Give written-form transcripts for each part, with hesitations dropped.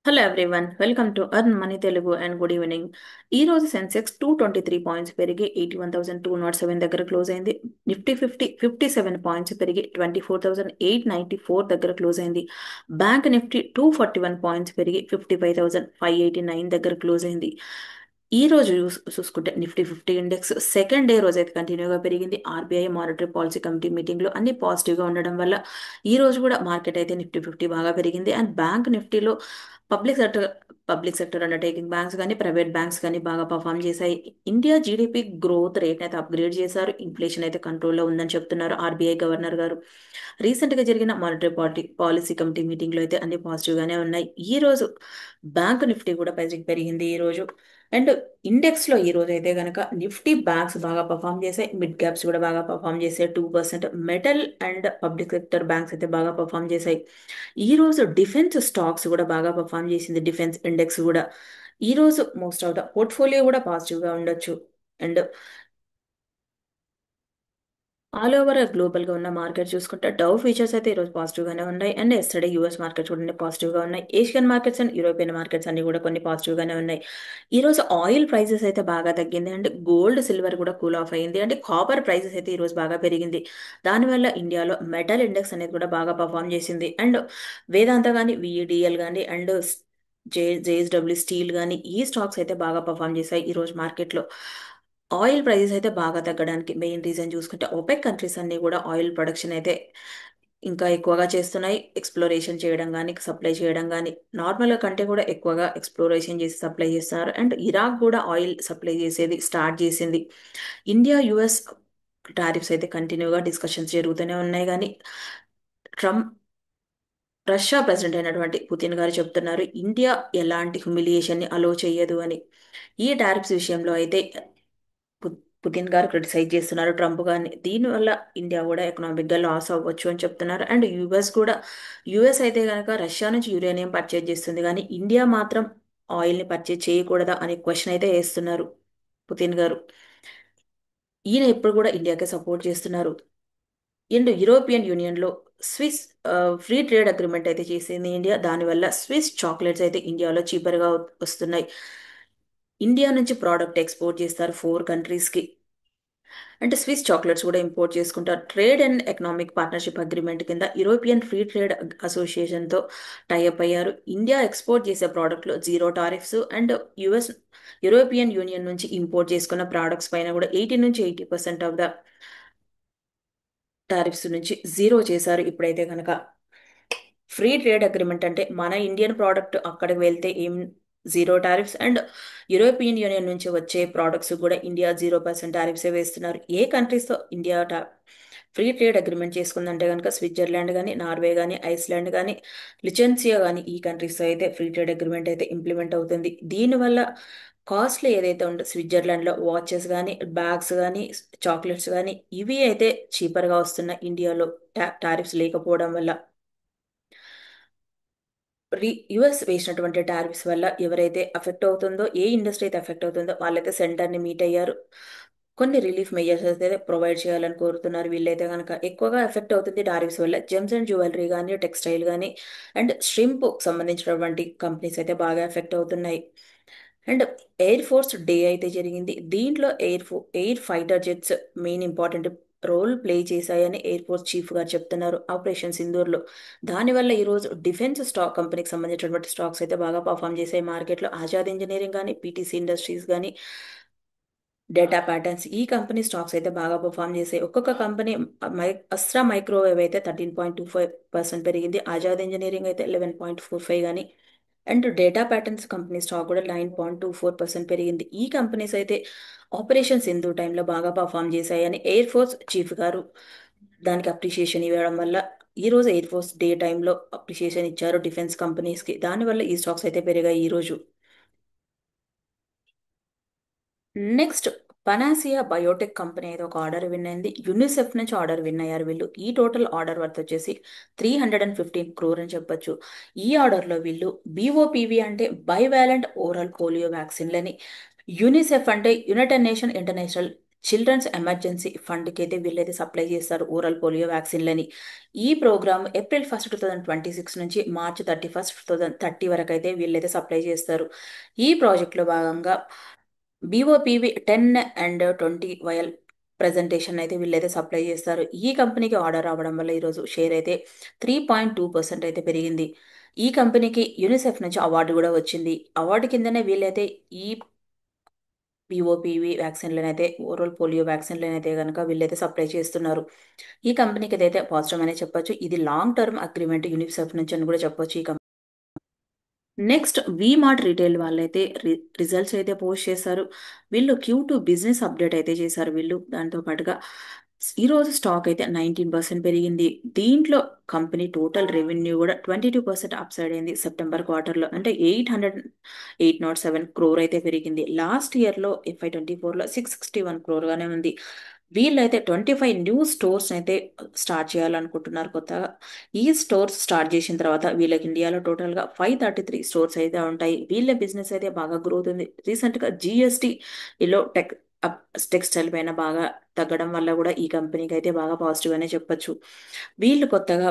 Hello everyone, welcome to earn money Telugu and good evening. ఈ రోజు Sensex 223 points పెరిగి 81,207 దగ్గర క్లోజ్ అయింది. నిఫ్టీ 57 పాయింట్స్ పెరిగి 24,894 దగ్గర క్లోజ్ అయింది. బ్యాంక్ నిఫ్టీ 241 పాయింట్స్ పెరిగి 55,589 దగ్గర క్లోజ్ అయింది. ఈ రోజు చూసుకుంటే నిఫ్టీ 50 ఇండెక్స్ సెకండ్ డే రోజు అయితే కంటిన్యూగా పెరిగింది. RBI monetary policy committee meeting లో అన్ని పాజిటివ్ గా ఉండడం వల్ల ఈ రోజు కూడా మార్కెట్ అయితే నిఫ్టీ 50 బాగా పెరిగింది. అండ్ బ్యాంక్ నిఫ్టీలో public sector public sector undertaking banks కానీ ప్రైవేట్ బ్యాంక్స్ కానీ బాగా పర్ఫామ్ చేశాయి. ఇండియా జీడిపి గ్రోత్ రేట్ అయితే అప్గ్రేడ్ చేశారు. ఇన్ఫ్లేషన్ అయితే కంట్రోల్లో ఉందని చెప్తున్నారు ఆర్బీఐ గవర్నర్ గారు. రీసెంట్ గా జరిగిన మానిటరీ పాలసీ కమిటీ మీటింగ్ లో అయితే అన్ని పాజిటివ్ గానే ఉన్నాయి. ఈ రోజు బ్యాంక్ నిఫ్టీ కూడా పెరిగింది ఈ రోజు. అండ్ ఇండెక్స్ లో ఈ రోజు అయితే గనక నిఫ్టీ బ్యాంక్స్ బాగా పర్ఫామ్ చేశాయి. మిడ్ క్యాప్స్ కూడా బాగా పర్ఫామ్ చేశాయి 2%. Metal and public sector banks అయితే బాగా పర్ఫామ్ చేశాయి. ఈ రోజు డిఫెన్స్ స్టాక్స్ కూడా బాగా పర్ఫామ్ చేసింది. డిఫెన్స్ ఇండెక్స్ కూడా ఈ రోజు మోస్ట్ ఆఫ్ ద పోర్ట్ఫోలియో కూడా పాజిటివ్ గా ఉండొచ్చు. అండ్ ఆల్ ఓవర్ గ్లోబల్ గా ఉన్న మార్కెట్ చూసుకుంటే డవ్ ఫీచర్స్ అయితే ఈరోజు పాజిటివ్ గానే ఉన్నాయి. అండ్ ఎస్టర్డే యూఎస్ మార్కెట్ కూడా పాజిటివ్ గా ఉన్నాయి. Asian markets and European markets అన్ని కూడా కొన్ని పాజిటివ్ గానే ఉన్నాయి. ఈ రోజు ఆయిల్ ప్రైసెస్ అయితే బాగా తగ్గింది. అండ్ గోల్డ్ సిల్వర్ కూడా కూల్ ఆఫ్ అయింది. అంటే కాపర్ ప్రైసెస్ అయితే ఈ రోజు బాగా పెరిగింది. దానివల్ల ఇండియాలో మెటల్ ఇండెక్స్ అనేది కూడా బాగా పర్ఫామ్ చేసింది. అండ్ వేదాంత కానీ విఈడిఎల్ కానీ అండ్ జేఎస్డబ్ల్యూ స్టీల్ కానీ ఈ స్టాక్స్ అయితే బాగా పర్ఫామ్ చేశాయి ఈ రోజు మార్కెట్లో. ఆయిల్ ప్రైసెస్ అయితే బాగా తగ్గడానికి మెయిన్ రీజన్ చూసుకుంటే ఓపెక్ కంట్రీస్ అన్ని కూడా ఆయిల్ ప్రొడక్షన్ అయితే ఇంకా ఎక్కువగా చేస్తున్నాయి. ఎక్స్ప్లోరేషన్ చేయడం కానీ సప్లై చేయడం కానీ నార్మల్గా కంటే కూడా ఎక్కువగా ఎక్స్ప్లోరేషన్ చేసి సప్లై చేస్తున్నారు. అండ్ ఇరాక్ కూడా ఆయిల్ సప్లై చేసేది స్టార్ట్ చేసింది. ఇండియా యుఎస్ టారిఫ్స్ అయితే కంటిన్యూగా డిస్కషన్స్ జరుగుతూనే ఉన్నాయి. కానీ ట్రంప్ రష్యా ప్రెసిడెంట్ అయినటువంటి పుతిన్ గారు చెప్తున్నారు ఇండియా ఎలాంటి హ్యూమిలియేషన్ ని అలో చేయదు అని. ఈ టారిఫ్స్ విషయంలో అయితే పుతిన్ గారు క్రిటిసైజ్ చేస్తున్నారు ట్రంప్ గారిని. దీనివల్ల ఇండియా కూడా ఎకనామిక్ గా లాస్ అవ్వచ్చు అని చెప్తున్నారు. అండ్ యుఎస్ కూడా యుఎస్ అయితే కనుక రష్యా నుంచి యురేనియం పర్చేజ్ చేస్తుంది కానీ ఇండియా మాత్రం ఆయిల్ ని పర్చేజ్ చేయకూడదా అనే క్వశ్చన్ అయితే వేస్తున్నారు పుతిన్ గారు. ఈయన ఇప్పుడు కూడా ఇండియాకే సపోర్ట్ చేస్తున్నారు. అండ్ యూరోపియన్ యూనియన్ లో స్విస్ ఫ్రీ ట్రేడ్ అగ్రిమెంట్ అయితే చేసింది ఇండియా. దానివల్ల స్విస్ చాక్లెట్స్ అయితే ఇండియాలో చీపర్ గా వస్తున్నాయి. ఇండియా నుంచి ప్రోడక్ట్ ఎక్స్పోర్ట్ చేస్తారు 4 కంట్రీస్ కి. అంటే స్విస్ చాక్లెట్స్ కూడా ఇంపోర్ట్ చేసుకుంటారు. Trade and economic partnership agreement కింద యూరోపియన్ ఫ్రీ ట్రేడ్ అసోసియేషన్ తో టైఅప్ అయ్యారు. ఇండియా ఎక్స్పోర్ట్ చేసే ప్రోడక్ట్ లో zero tariffs and US European union నుంచి ఇంపోర్ట్ చేసుకున్న ప్రోడక్ట్స్ పైన కూడా 80 నుంచి 80% ఆఫ్ ద టారిఫ్స్ నుంచి జీరో చేశారు. ఇప్పుడైతే కనుక ఫ్రీ ట్రేడ్ అగ్రిమెంట్ అంటే మన ఇండియన్ ప్రోడక్ట్ అక్కడికి వెళ్తే ఏం zero tariffs and European union నుంచి వచ్చే ప్రోడక్ట్స్ కూడా ఇండియా 0% టారిఫ్స్ వేస్తున్నారు. ఏ కంట్రీస్తో ఇండియా ఫ్రీ ట్రేడ్ అగ్రిమెంట్ చేసుకుందంటే కనుక స్విట్జర్లాండ్ కానీ నార్వే కానీ ఐస్లాండ్ కానీ లిచెన్సియా కానీ ఈ కంట్రీస్తో అయితే ఫ్రీ ట్రేడ్ అగ్రిమెంట్ అయితే ఇంప్లిమెంట్ అవుతుంది. దీనివల్ల కాస్ట్లు ఏదైతే ఉందో స్విట్జర్లాండ్లో వాచెస్ కానీ బ్యాగ్స్ కానీ చాక్లెట్స్ కానీ ఇవి అయితే చీపర్గా వస్తున్నాయి ఇండియాలో టారిఫ్స్ లేకపోవడం వల్ల. యుఎస్ వేసినటువంటి టారిఫ్స్ వల్ల ఎవరైతే అఫెక్ట్ అవుతుందో ఏ ఇండస్ట్రీ అయితే అఫెక్ట్ అవుతుందో వాళ్ళైతే సెంటర్ని మీట్ అయ్యారు. కొన్ని రిలీఫ్ మెజర్స్ అయితే ప్రొవైడ్ చేయాలని కోరుతున్నారు. వీళ్ళైతే కనుక ఎక్కువగా ఎఫెక్ట్ అవుతుంది టారిఫ్స్ వల్ల జెమ్స్ అండ్ జ్యువెలరీ కానీ టెక్స్టైల్ కానీ అండ్ షింప్ సంబంధించినటువంటి కంపెనీస్ అయితే బాగా ఎఫెక్ట్ అవుతున్నాయి. అండ్ ఎయిర్ ఫోర్స్ డే అయితే జరిగింది. దీంట్లో air fighter jets main important role play చేశాయని ఎయిర్ ఫోర్స్ చీఫ్ గారు చెప్తున్నారు ఆపరేషన్ సింధూర్లో. దానివల్ల ఈరోజు డిఫెన్స్ స్టాక్ కంపెనీకి సంబంధించినటువంటి స్టాక్స్ అయితే బాగా పర్ఫామ్ చేశాయి మార్కెట్లో. ఆజాద్ ఇంజనీరింగ్ కానీ పీటీసీ ఇండస్ట్రీస్ కానీ డేటా ప్యాటర్న్స్ ఈ కంపెనీ స్టాక్స్ అయితే బాగా పర్ఫామ్ చేశాయి. ఒక్కొక్క కంపెనీ అస్త్రా మైక్రోవేవ్ అయితే 13.25% పెరిగింది. ఆజాద్ ఇంజనీరింగ్ అయితే 11.45 కానీ and data patterns company stock కూడా 9.24% పెరిగింది. ఈ కంపెనీస్ అయితే ఆపరేషన్ సింధు టైంలో బాగా పర్ఫామ్ చేశాయని ఎయిర్ ఫోర్స్ చీఫ్ గారు దానికి అప్రిషియేషన్ ఇవ్వడం వల్ల ఈ రోజు ఎయిర్ ఫోర్స్ డే టైంలో అప్రిషియేషన్ ఇచ్చారు డిఫెన్స్ కంపెనీస్ కి. దానివల్ల ఈ స్టాక్స్ అయితే పెరిగాయి ఈ రోజు. నెక్స్ట్ పనాసియా బయోటెక్ కంపెనీ ఏదో ఒక ఆర్డర్ విన్ అయింది. యూనిసెఫ్ నుంచి ఆర్డర్ విన్ అయ్యారు వీళ్ళు. ఈ టోటల్ ఆర్డర్ వర్త్ వచ్చేసి 315 crore అని చెప్పొచ్చు. ఈ ఆర్డర్లో వీళ్ళు బీఓపీవి అంటే బైవాలెంట్ ఓరల్ పోలియో వ్యాక్సిన్లని, యూనిసెఫ్ అంటే united nation international children's emergency ఫండ్కి అయితే వీళ్ళైతే సప్లై చేస్తారు ఓరల్ పోలియో వ్యాక్సిన్లని. ఈ ప్రోగ్రామ్ April 1, 2026 నుంచి March 31, 2030 వరకు అయితే వీళ్ళైతే సప్లై చేస్తారు. ఈ ప్రాజెక్ట్లో భాగంగా BOPV 10 అండ్ 20 వయల్ ప్రజెంటేషన్ అయితే వీళ్ళైతే సప్లై చేస్తారు. ఈ కంపెనీకి ఆర్డర్ రావడం వల్ల ఈరోజు షేర్ అయితే 3.2% అయితే పెరిగింది. ఈ కంపెనీకి యూనిసెఫ్ నుంచి అవార్డు కూడా వచ్చింది. అవార్డు కిందనే వీళ్ళైతే ఈ BOPV వ్యాక్సిన్లనైతే ఓరల్ పోలియో వ్యాక్సిన్లనైతే కనుక వీళ్ళైతే సప్లై చేస్తున్నారు. ఈ కంపెనీకి అయితే పాజిటివ్ అనే చెప్పొచ్చు. ఇది లాంగ్ టర్మ్ అగ్రిమెంట్ యూనిసెఫ్ నుంచి అని కూడా చెప్పొచ్చు ఈ కంపెనీ. నెక్స్ట్ వీమార్ట్ రీటైల్ వాళ్ళైతే రిజల్ట్స్ అయితే పోస్ట్ చేశారు. వీళ్ళు Q2 బిజినెస్ అప్డేట్ అయితే చేశారు వీళ్ళు. దాంతో పాటుగా ఈరోజు స్టాక్ అయితే 19% పెరిగింది. దీంట్లో కంపెనీ టోటల్ రెవెన్యూ కూడా 22% అప్ సైడ్ అయింది సెప్టెంబర్ క్వార్టర్లో. అంటే 807 crore అయితే పెరిగింది. లాస్ట్ ఇయర్లో FY 24లో 661 crore ఉంది. వీళ్ళైతే 25 న్యూ స్టోర్స్ అయితే స్టార్ట్ చేయాలనుకుంటున్నారు కొత్తగా. ఈ స్టోర్స్ స్టార్ట్ చేసిన తర్వాత వీళ్ళకి ఇండియాలో టోటల్గా 533 స్టోర్స్ అయితే ఉంటాయి. వీళ్ళ బిజినెస్ అయితే బాగా గ్రోత్ ఉంది. రీసెంట్గా GSTలో టెక్స్టైల్ పైన బాగా తగ్గడం వల్ల కూడా ఈ కంపెనీకి అయితే బాగా పాజిటివ్ అనే చెప్పొచ్చు. వీళ్ళు కొత్తగా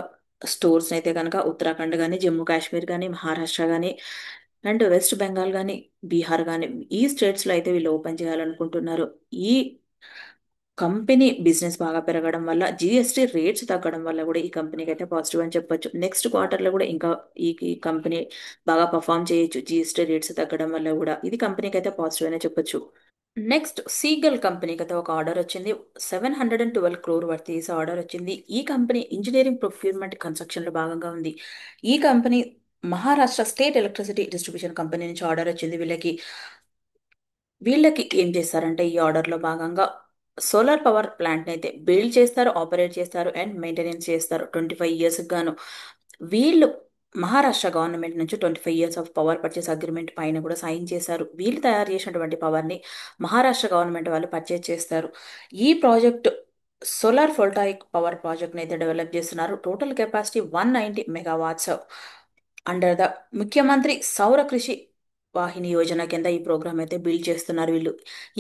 స్టోర్స్ అయితే కనుక ఉత్తరాఖండ్ కానీ, జమ్మూ కాశ్మీర్ కానీ, మహారాష్ట్ర కానీ అండ్ వెస్ట్ బెంగాల్ కానీ, బీహార్ కానీ ఈ స్టేట్స్లో అయితే వీళ్ళు ఓపెన్ చేయాలనుకుంటున్నారు. ఈ కంపెనీ బిజినెస్ బాగా పెరగడం వల్ల GST రేట్స్ తగ్గడం వల్ల కూడా ఈ కంపెనీకి అయితే పాజిటివ్ అని చెప్పొచ్చు. నెక్స్ట్ క్వార్టర్లో కూడా ఇంకా ఈ కంపెనీ బాగా పర్ఫామ్ చేయొచ్చు. GST రేట్స్ తగ్గడం వల్ల కూడా ఇది కంపెనీకి అయితే పాజిటివ్ అనే చెప్పొచ్చు. నెక్స్ట్ సీగల్ కంపెనీకి అయితే ఒక ఆర్డర్ వచ్చింది. 712 crore వర్త్ చేసే ఆర్డర్ వచ్చింది. ఈ కంపెనీ ఇంజనీరింగ్ ప్రొక్యూర్మెంట్ కన్స్ట్రక్షన్లో భాగంగా ఉంది. ఈ company Maharashtra state electricity distribution company నుంచి ఆర్డర్ వచ్చింది వీళ్ళకి. వీళ్ళకి ఏం చేస్తారంటే ఈ ఆర్డర్లో భాగంగా సోలార్ పవర్ ప్లాంట్ని అయితే బిల్డ్ చేస్తారు, ఆపరేట్ చేస్తారు అండ్ మెయింటెనెన్స్ చేస్తారు 25 years గాను. వీళ్ళు మహారాష్ట్ర గవర్నమెంట్ నుంచి 25 years of power purchase agreement పైన కూడా సైన్ చేశారు. వీళ్ళు తయారు చేసినటువంటి పవర్ని మహారాష్ట్ర గవర్నమెంట్ వాళ్ళు పర్చేస్ చేస్తారు. ఈ ప్రాజెక్ట్ సోలార్ ఫోల్టాయిక్ పవర్ ప్రాజెక్ట్ని అయితే డెవలప్ చేస్తున్నారు. Total capacity 190 MW under the ముఖ్యమంత్రి సౌర కృషి వాహిని యోజన కింద ఈ ప్రోగ్రామ్ అయితే బిల్డ్ చేస్తున్నారు వీళ్ళు.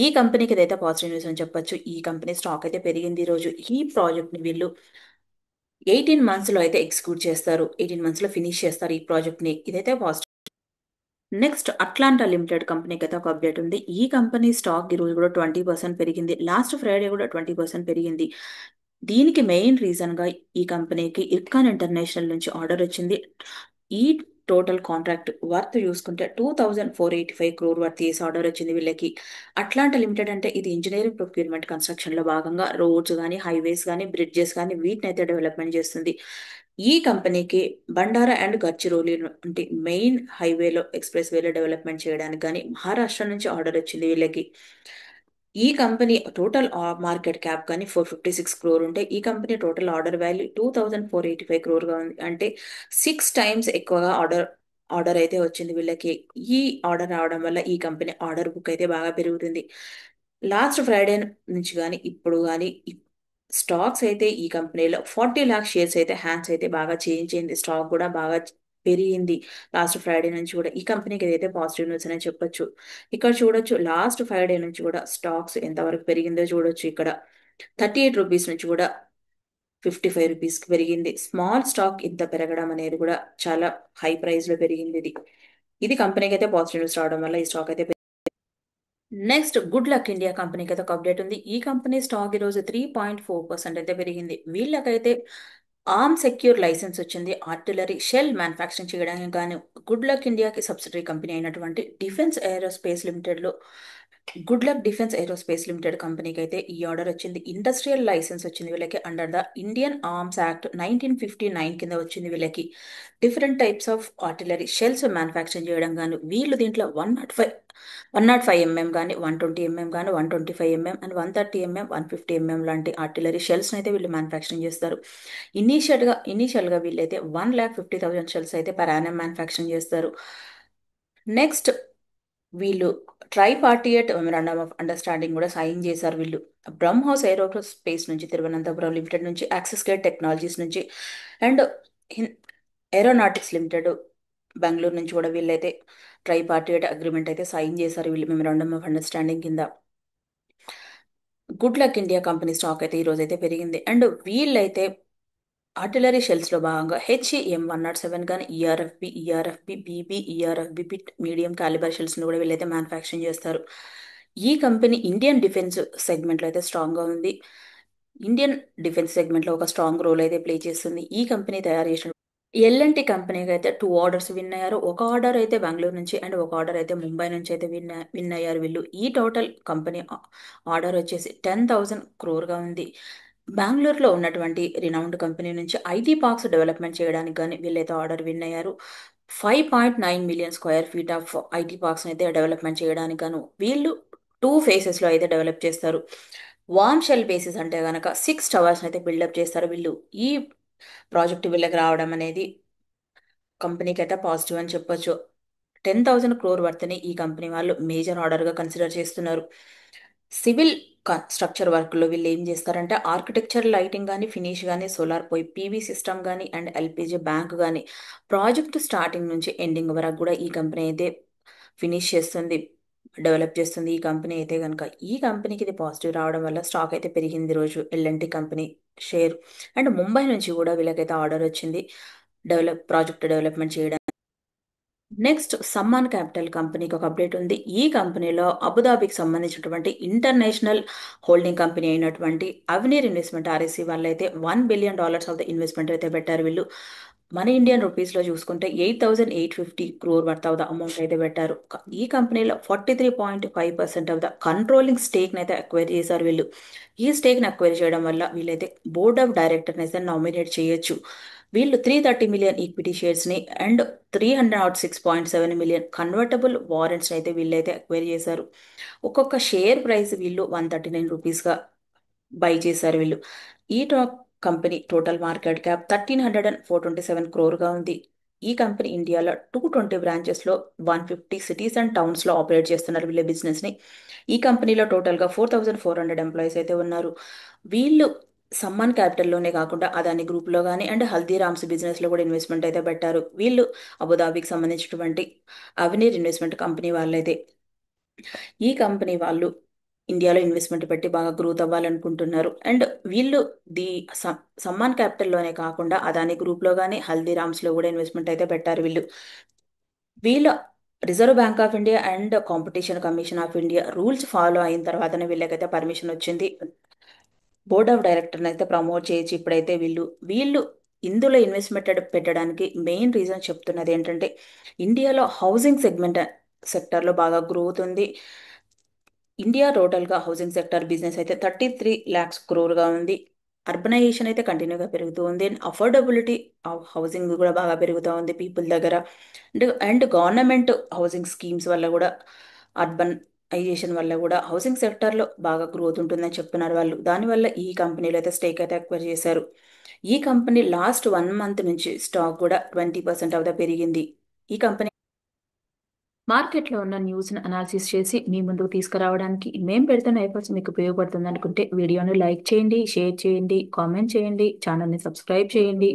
ఈ కంపెనీకి ఇదైతే పాజిటివ్ న్యూస్ అని చెప్పొచ్చు. ఈ కంపెనీ స్టాక్ అయితే పెరిగింది ఈ రోజు. ఈ ప్రాజెక్ట్ని వీళ్ళు 18 monthsలో అయితే ఎగ్జిక్యూట్ చేస్తారు. 18 monthsలో ఫినిష్ చేస్తారు ఈ ప్రాజెక్ట్ని. ఇదైతే పాజిటివ్. నెక్స్ట్ అట్లాంటా లిమిటెడ్ కంపెనీకి అయితే ఒక అప్డేట్ ఉంది. ఈ కంపెనీ స్టాక్ ఈ రోజు కూడా 20% పెరిగింది. లాస్ట్ ఫ్రైడే కూడా 20% పెరిగింది. దీనికి మెయిన్ రీజన్గా ఈ కంపెనీకి ఇర్కాన్ ఇంటర్నేషనల్ నుంచి ఆర్డర్ వచ్చింది. ఈ టోటల్ కాంట్రాక్ట్ వర్త్ చూసుకుంటే 2485 crore వర్త్ చేసి ఆర్డర్ వచ్చింది వీళ్ళకి. అట్లాంటా లిమిటెడ్ అంటే ఇది ఇంజనీరింగ్ ప్రొక్యూర్మెంట్ కన్స్ట్రక్షన్లో భాగంగా రోడ్స్ కానీ, హైవేస్ కానీ, బ్రిడ్జెస్ కానీ వీటిని అయితే డెవలప్మెంట్ చేస్తుంది. ఈ కంపెనీకి బండారా అండ్ గడ్చిరోలి వంటి మెయిన్ హైవేలో ఎక్స్ప్రెస్ వేలో డెవలప్మెంట్ చేయడానికి కానీ మహారాష్ట్ర నుంచి ఆర్డర్ వచ్చింది వీళ్ళకి. ఈ కంపెనీ టోటల్ మార్కెట్ క్యాప్ కానీ 456 crore ఉంటే ఈ company total order value 2485 crore ఉంది. అంటే 6 times ఎక్కువగా ఆర్డర్ అయితే వచ్చింది వీళ్ళకి. ఈ ఆర్డర్ రావడం వల్ల ఈ కంపెనీ ఆర్డర్ బుక్ అయితే బాగా పెరుగుతుంది. లాస్ట్ ఫ్రైడే నుంచి కానీ ఇప్పుడు కానీ స్టాక్స్ అయితే ఈ కంపెనీలో 40 lakh షేర్స్ అయితే హ్యాండ్స్ అయితే బాగా చేంజ్ అయింది. స్టాక్ కూడా బాగా పెరిగింది లాస్ట్ ఫ్రైడే నుంచి కూడా. ఈ కంపెనీకి ఏదైతే పాజిటివ్ న్యూస్ అనే చెప్పొచ్చు. ఇక్కడ చూడొచ్చు లాస్ట్ ఫ్రైడే నుంచి కూడా స్టాక్స్ ఎంతవరకు పెరిగిందో చూడొచ్చు. ఇక్కడ 38 రూపీస్ నుంచి కూడా 55 రూపీస్కి పెరిగింది. స్మాల్ స్టాక్ ఇంత పెరగడం అనేది కూడా చాలా హై ప్రైస్లో పెరిగింది ఇది. ఇది కంపెనీకి అయితే పాజిటివ్ న్యూస్ రావడం వల్ల ఈ స్టాక్ అయితే నెక్స్ట్ గుడ్ లక్ ఇండియా కంపెనీకి అయితే ఒక అప్డేట్ ఉంది. ఈ కంపెనీ స్టాక్ ఈరోజు 3.4% అయితే పెరిగింది. వీళ్ళకైతే ఆర్మ్ సెక్యూర్ లైసెన్స్ వచ్చింది ఆర్టిలరీ షెల్ మ్యానుఫ్యాక్చరింగ్ చేయడానికి. కానీ గుడ్ లక్ ఇండియాకి సబ్సిడరీ కంపెనీ అయినటువంటి డిఫెన్స్ ఏరోస్పేస్ లిమిటెడ్లో Good Luck Defence Aerospace Limited కంపెనీకి అయితే ఈ ఆర్డర్ వచ్చింది. ఇండస్ట్రియల్ లైసెన్స్ వచ్చింది వీళ్ళకి under the Indian arms act 1959 కింద వచ్చింది వీళ్ళకి. Different types of artillery shells manufacturing చేయడం కానీ వీళ్ళు దీంట్లో 105 mm కానీ, 120 mm కానీ, 125 mm అండ్ 130 mm, 150 mm లాంటి ఆర్టిలరీ షెల్స్ని అయితే వీళ్ళు మ్యానుఫ్యాక్చరింగ్ చేస్తారు. ఇనీషియల్గా వీళ్ళైతే 1,50,000 షెల్స్ అయితే పర్ యానం మ్యానుఫ్యాక్చరింగ్ చేస్తారు. నెక్స్ట్ వీళ్ళు ట్రైపార్టియేట్ మెమరాండమ్ ఆఫ్ అండర్స్టాండింగ్ కూడా సైన్ చేశారు వీళ్ళు. బ్రహ్మోస్ ఏరోస్పేస్ నుంచి, తిరువనంతపురం లిమిటెడ్ నుంచి, యాక్సిస్ గేట్ టెక్నాలజీస్ నుంచి అండ్ ఏరోనాటిక్స్ లిమిటెడ్ బెంగళూరు నుంచి కూడా వీళ్ళైతే ట్రైపార్టియేట్ అగ్రిమెంట్ అయితే సైన్ చేశారు వీళ్ళు మెమరాండమ్ ఆఫ్ అండర్స్టాండింగ్ కింద. Good luck India company stock అయితే ఈ రోజు అయితే పెరిగింది. అండ్ వీళ్ళైతే ఆర్టిలరీ షెల్స్ లో భాగంగా హెచ్ఈఎం 107 కానీ ఈఆర్ఎఫ్బి, బీబీ, ఈఆర్ఎఫ్బి పిట్ మీడియం కాలిబర్ షెల్స్ ని కూడా వీళ్ళైతే మ్యానుఫ్యాక్చరింగ్ చేస్తారు. ఈ కంపెనీ ఇండియన్ డిఫెన్స్ సెగ్మెంట్ లో అయితే స్ట్రాంగ్ గా ఉంది. ఇండియన్ డిఫెన్స్ సెగ్మెంట్ లో ఒక స్ట్రాంగ్ రోల్ అయితే ప్లే చేస్తుంది. ఈ కంపెనీ తయారు చేసిన ఎల్ఎన్టీ కంపెనీకి అయితే 2 ఆర్డర్స్ విన్ అయ్యారు. ఒక ఆర్డర్ అయితే బెంగళూరు నుంచి అండ్ ఒక ఆర్డర్ అయితే ముంబై నుంచి అయితే విన్ అయ్యారు వీళ్ళు. ఈ టోటల్ కంపెనీ ఆర్డర్ వచ్చేసి 10,000 crore గా ఉంది. బెంగళూరులో ఉన్నటువంటి రినౌండ్ కంపెనీ నుంచి ఐటీ పార్క్స్ డెవలప్మెంట్ చేయడానికి కానీ వీళ్ళైతే ఆర్డర్ విన్ అయ్యారు. 5.9 million square feet of IT parks అయితే డెవలప్మెంట్ చేయడానికి గాను వీళ్ళు 2 phases లో అయితే డెవలప్ చేస్తారు. వార్మ్ షెల్ బేసిస్ అంటే గనక 6 towers అయితే బిల్డప్ చేస్తారు వీళ్ళు. ఈ ప్రాజెక్ట్ వీళ్ళకి రావడం అనేది కంపెనీకి అయితే పాజిటివ్ అని చెప్పొచ్చు. 10,000 crore వర్త్ని ఈ కంపెనీ వాళ్ళు మేజర్ ఆర్డర్గా కన్సిడర్ చేస్తున్నారు. సివిల్ స్ట్రక్చర్ వర్క్లో వీళ్ళు ఏం చేస్తారంటే ఆర్కిటెక్చర్ లైటింగ్ కానీ ఫినిష్ కానీ సోలార్ పోయి పీవీ సిస్టమ్ కానీ అండ్ ఎల్పిజి బ్యాంక్ కానీ ప్రాజెక్ట్ స్టార్టింగ్ నుంచి ఎండింగ్ వరకు కూడా ఈ కంపెనీ అయితే ఫినిష్ చేస్తుంది, డెవలప్ చేస్తుంది. ఈ కంపెనీ అయితే కనుక ఈ కంపెనీకి ఇది పాజిటివ్ రావడం వల్ల స్టాక్ అయితే పెరిగింది రోజు LNT company share. And Mumbai నుంచి కూడా వీళ్ళకైతే ఆర్డర్ వచ్చింది ప్రాజెక్ట్ డెవలప్మెంట్ చేయడానికి. నెక్స్ట్ సమ్మాన్ క్యాపిటల్ కంపెనీకి ఒక అప్డేట్ ఉంది. ఈ కంపెనీలో అబుదాబికి సంబంధించినటువంటి ఇంటర్నేషనల్ హోల్డింగ్ కంపెనీ అయినటువంటి అవనీర్ ఇన్వెస్ట్మెంట్ ఆర్ఎస్సి వాళ్ళైతే $1 billion ఆఫ్ ద ఇన్వెస్ట్మెంట్ అయితే పెట్టారు వీళ్ళు. మన ఇండియన్ రూపీస్లో చూసుకుంటే 8,850 crore worth of the amount అయితే పెట్టారు. ఈ కంపెనీలో 43.5% ఆఫ్ ద కంట్రోలింగ్ స్టేక్ని అయితే అక్వైర్ చేశారు వీళ్ళు. ఈ స్టేక్ని అక్వైర్ చేయడం వల్ల వీళ్ళైతే బోర్డ్ ఆఫ్ డైరెక్టర్ని అయితే నామినేట్ చేయొచ్చు. వీళ్ళు 330 million ఈక్విటీ షేర్స్ని అండ్ 306.7 million కన్వర్టబుల్ వారెంట్స్ అయితే వీళ్ళైతే అక్వైర్ చేశారు. ఒక్కొక్క షేర్ ప్రైస్ వీళ్ళు 139 రూపీస్గా బై చేశారు వీళ్ళు. ఈ company total market cap 13,427 crore గా ఉంది. ఈ కంపెనీ ఇండియాలో 220 బ్రాంచెస్లో 150 cities అండ్ టౌన్స్లో ఆపరేట్ చేస్తున్నారు వీళ్ళ బిజినెస్ని. ఈ కంపెనీలో టోటల్గా 4,400 ఎంప్లాయీస్ అయితే ఉన్నారు. వీళ్ళు సమ్మాన్ క్యాపిటల్లోనే కాకుండా అదాని గ్రూప్లో కానీ అండ్ హల్దీరామ్స్ బిజినెస్లో కూడా ఇన్వెస్ట్మెంట్ అయితే పెట్టారు వీళ్ళు. అబుదాబికి సంబంధించినటువంటి అవనీర్ ఇన్వెస్ట్మెంట్ కంపెనీ వాళ్ళైతే ఈ కంపెనీ వాళ్ళు ఇండియాలో ఇన్వెస్ట్మెంట్ పెట్టి బాగా గ్రోత్ అవ్వాలనుకుంటున్నారు. అండ్ వీళ్ళు ది సమ్మాన్ క్యాపిటల్లోనే కాకుండా అదాని గ్రూప్లో కానీ హల్దీరామ్స్లో కూడా ఇన్వెస్ట్మెంట్ అయితే పెట్టారు వీళ్ళు. వీళ్ళు reserve bank of India and competition commission of India rules follow అయిన తర్వాతనే వీళ్ళకైతే పర్మిషన్ వచ్చింది. బోర్డ్ ఆఫ్ డైరెక్టర్ని అయితే ప్రమోట్ చేయొచ్చు ఇప్పుడైతే వీళ్ళు ఇందులో ఇన్వెస్ట్మెంట్ పెట్టడానికి మెయిన్ రీజన్ చెప్తున్నది ఏంటంటే ఇండియాలో హౌసింగ్ సెక్టర్లో బాగా గ్రోత్ ఉంది. ఇండియా టోటల్గా హౌసింగ్ సెక్టర్ బిజినెస్ అయితే 33 lakhs crore గా ఉంది. అర్బనైజేషన్ అయితే కంటిన్యూగా పెరుగుతూ ఉంది. అండ్ అఫోర్డబిలిటీ ఆఫ్ హౌసింగ్ కూడా బాగా పెరుగుతూ ఉంది పీపుల్ దగ్గర. అండ్ గవర్నమెంట్ హౌసింగ్ స్కీమ్స్ వల్ల కూడా అర్బనైజేషన్ వల్ల కూడా హౌసింగ్ సెక్టర్లో బాగా గ్రోత్ ఉంటుందని చెప్తున్నారు వాళ్ళు. దానివల్ల ఈ కంపెనీలో అయితే స్టేక్ అయితే అక్వైర్ చేశారు. ఈ కంపెనీ లాస్ట్ 1 month నుంచి స్టాక్ కూడా 20% ఆఫ్ ద పెరిగింది. ఈ కంపెనీ మార్కెట్లో ఉన్న న్యూస్ని అనాలిసిస్ చేసి మీ ముందుకు తీసుకురావడానికి మేము పెడుతున్న ఎఫర్ట్స్ మీకు ఉపయోగపడుతుంది అనుకుంటే వీడియోని లైక్ చేయండి, షేర్ చేయండి, కామెంట్ చేయండి, ఛానల్ని సబ్స్క్రైబ్ చేయండి.